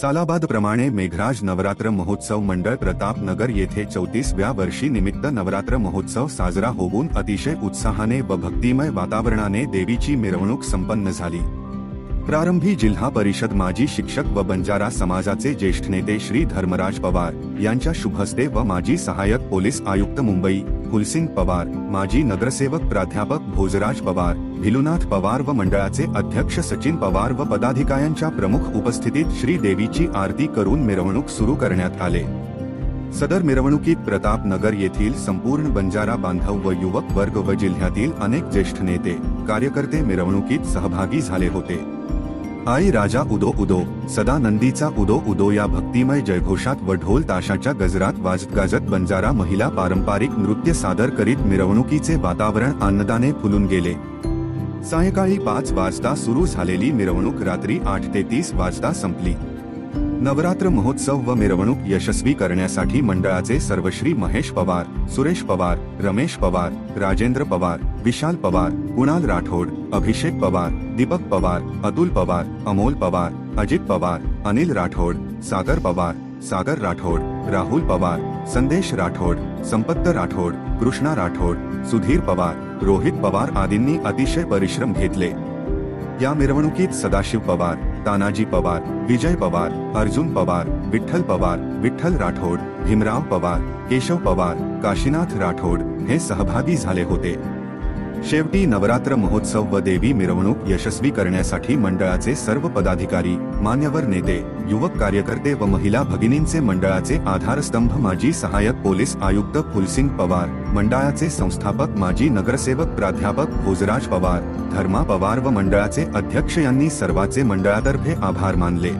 सालाबादप्रमाणे मेघराज नवरात्र महोत्सव मंडळ प्रतापनगर येथे 34व्या वर्षी निमित्त नवरात्र महोत्सव साजरा होऊन अतिशय उत्साहाने व भक्तिमय वातावरणाने देवीची मिरवणूक संपन्न झाली। प्रारंभी जिल्हा परिषद माजी शिक्षक व बंजारा समाजाचे ज्येष्ठ नेते श्री धर्मराज पवार यांच्या शुभहस्ते व माजी सहाय्यक पोलीस आयुक्त मुंबई फुलसिंग पवार, माजी नगरसेवक प्राध्यापक भोजराज पवार, भिलुनाथ पवार व मंडळाचे अध्यक्ष सचिन पवार व पदाधिकाऱ्यांच्या प्रमुख उपस्थितीत श्री देवीची आरती करून मिरवणूक सुरू करण्यात आले। सदर मिरवणुकीत प्रतापनगर येथील संपूर्ण बंजारा बांधव व युवक वर्ग व जिल्ह्यातील अनेक ज्येष्ठ नेते कार्यकर्ते मिरवणुकीत सहभागी झाले होते। आई राजा उदो उदो, सदानंदीचा उदो उदो या भक्तिमय जयघोषात व ढोल ताशाच्या गजरात वाजत गाजत बंजारा महिला पारंपरिक नृत्य सादर करीत मिरवणुकीचे वातावरण आनंदाने फुलून गेले। सायंकाळी 5 वाजता सुरू झालेली मिरवणूक रात्री 8 ते 30 वाजता संपली। नवरात्र महोत्सव व मिरवणूक यशस्वी करण्यासाठी मंडळाचे सर्वश्री महेश पवार, सुरेश पवार, रमेश पवार, राजेंद्र पवार, विशाल पवार, कुणाल राठोड, अभिषेक पवार, दीपक पवार, अतुल पवार, अमोल पवार, अजित पवार, अनिल राठोड, सागर पवार, सागर राठोड, राहुल पवार, संदेश राठोड, संपत राठोड, कृष्णा राठोड, सुधीर पवार, रोहित पवार आदींनी अतिशय परिश्रम घेतले। या मिरवणुकीत सदाशिव पवार, तानाजी पवार, विजय पवार, अर्जुन पवार, विठ्ठल पवार, विठ्ठल राठोड, भीमराव पवार, केशव पवार, काशीनाथ राठोड हे सहभागी झाले होते। शेवटी नवरात्र महोत्सव व देवी मिरवणूक यशस्वी करण्यासाठी मंडळाचे सर्व पदाधिकारी, मान्यवर नेते, युवक कार्यकर्ते व महिला भगिनींचे मंडळाचे आधारस्तंभ माजी सहाय्यक पोलीस आयुक्त फुलसिंग पवार, मंडळाचे संस्थापक माजी नगरसेवक प्राध्यापक भोजराज पवार, धर्मा पवार व मंडळाचे अध्यक्ष यांनी सर्वांचे मंडळातर्फे आभार मानले।